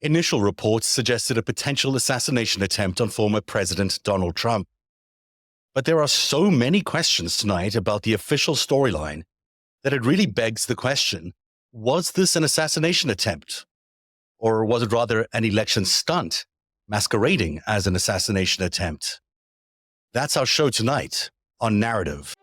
Initial reports suggested a potential assassination attempt on former President Donald Trump. But there are so many questions tonight about the official storyline that it really begs the question, was this an assassination attempt? Or was it rather an election stunt masquerading as an assassination attempt? That's our show tonight on Narativ.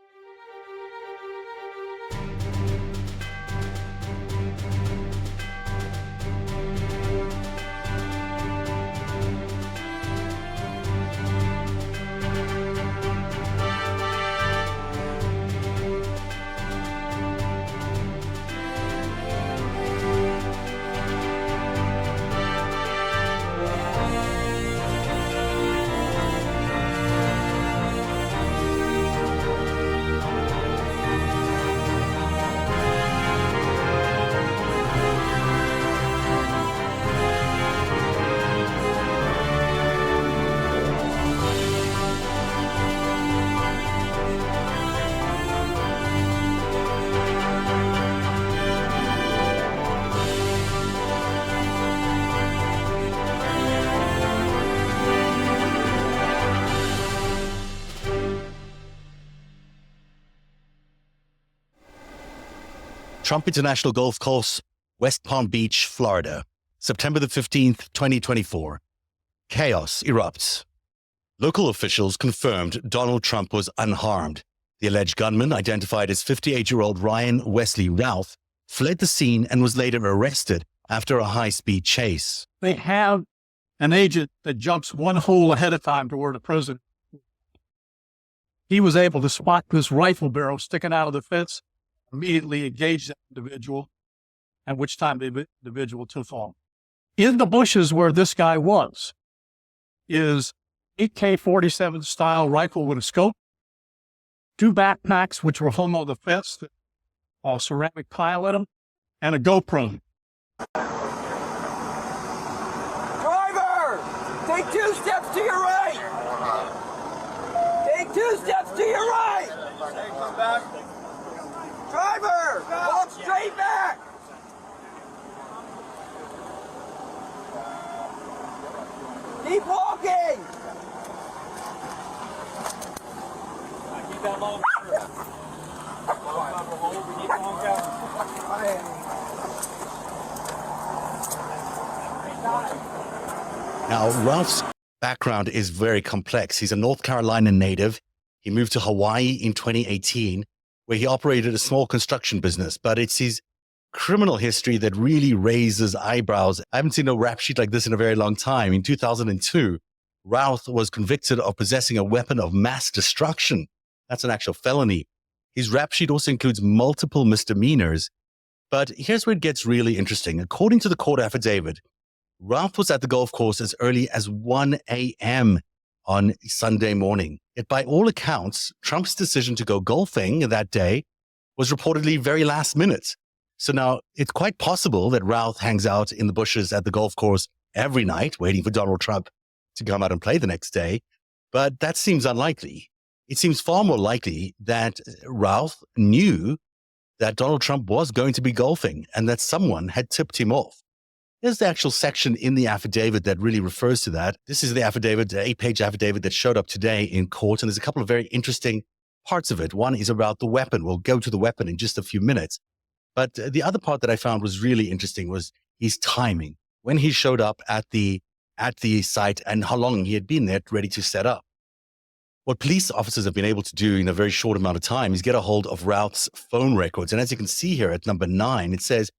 Trump International Golf Course, West Palm Beach, Florida, September the 15th, 2024. Chaos erupts. Local officials confirmed Donald Trump was unharmed. The alleged gunman, identified as 58-year-old Ryan Wesley Routh, fled the scene and was later arrested after a high-speed chase. They have an agent that jumps one hole ahead of time to where the president. He was able to spot this rifle barrel sticking out of the fence, immediately engaged that individual, at which time the individual took off. In the bushes where this guy was is AK-47 style rifle with a scope, two backpacks which were hung on the fence, all ceramic tile in them, and a GoPro. Driver, take 2 steps to your right. Take 2 steps to your right. Come back. Driver, walk straight back. Keep walking. Keep that long. Now, Ralph's background is very complex. He's a North Carolina native. He moved to Hawaii in 2018. Where he operated a small construction business, but it's his criminal history that really raises eyebrows. I haven't seen a rap sheet like this in a very long time. In 2002, Routh was convicted of possessing a weapon of mass destruction. That's an actual felony. His rap sheet also includes multiple misdemeanors. But here's where it gets really interesting. According to the court affidavit, Routh was at the golf course as early as 1 a.m. on Sunday morning. Yet by all accounts, Trump's decision to go golfing that day was reportedly very last minute. So now it's quite possible that Routh hangs out in the bushes at the golf course every night, waiting for Donald Trump to come out and play the next day. But that seems unlikely. It seems far more likely that Routh knew that Donald Trump was going to be golfing and that someone had tipped him off. Here's the actual section in the affidavit that really refers to that. This is the affidavit, the 8-page affidavit that showed up today in court. And there's a couple of very interesting parts of it. One is about the weapon. We'll go to the weapon in just a few minutes. But the other part that I found was really interesting was his timing. When he showed up at the site and how long he had been there ready to set up. What police officers have been able to do in a very short amount of time is get a hold of Routh's phone records. And as you can see here at number 9, it says,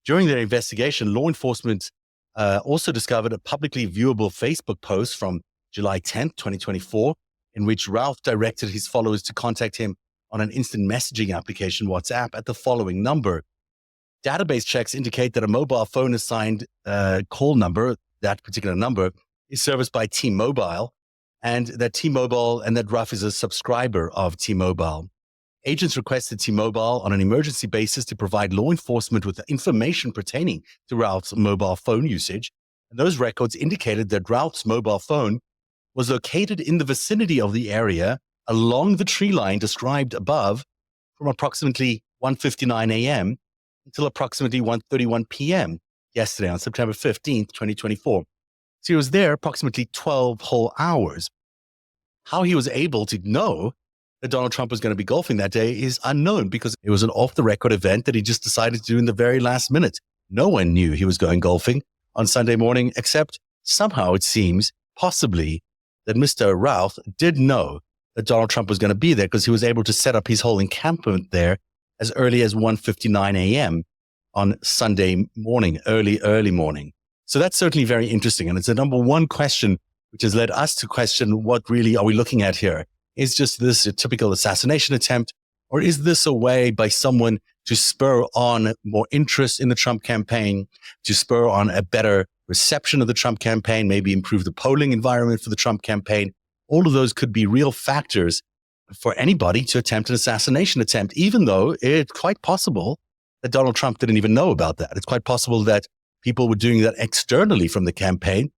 during their investigation, law enforcement also discovered a publicly viewable Facebook post from July 10th, 2024, in which Routh directed his followers to contact him on an instant messaging application, WhatsApp, at the following number. Database checks indicate that a mobile phone assigned call number, that particular number, is serviced by T-Mobile, and that Routh is a subscriber of T-Mobile. Agents requested T-Mobile on an emergency basis to provide law enforcement with information pertaining to Routh's mobile phone usage. And those records indicated that Routh's mobile phone was located in the vicinity of the area along the tree line described above from approximately 1:59 a.m. until approximately 1:31 p.m. yesterday on September 15th, 2024. So he was there approximately 12 whole hours. How he was able to know that Donald Trump was going to be golfing that day is unknown, because it was an off-the-record event that he just decided to do in the very last minute. No one knew he was going golfing on Sunday morning, except somehow it seems, possibly, that Mr. Routh did know that Donald Trump was going to be there, because he was able to set up his whole encampment there as early as 1:59 a.m. on Sunday morning, early morning. So that's certainly very interesting. And it's the number one question which has led us to question, what really are we looking at here? Is just this a typical assassination attempt, or is this a way by someone to spur on more interest in the Trump campaign, to spur on a better reception of the Trump campaign, maybe improve the polling environment for the Trump campaign? All of those could be real factors for anybody to attempt an assassination attempt, even though it's quite possible that Donald Trump didn't even know about that. It's quite possible that people were doing that externally from the campaign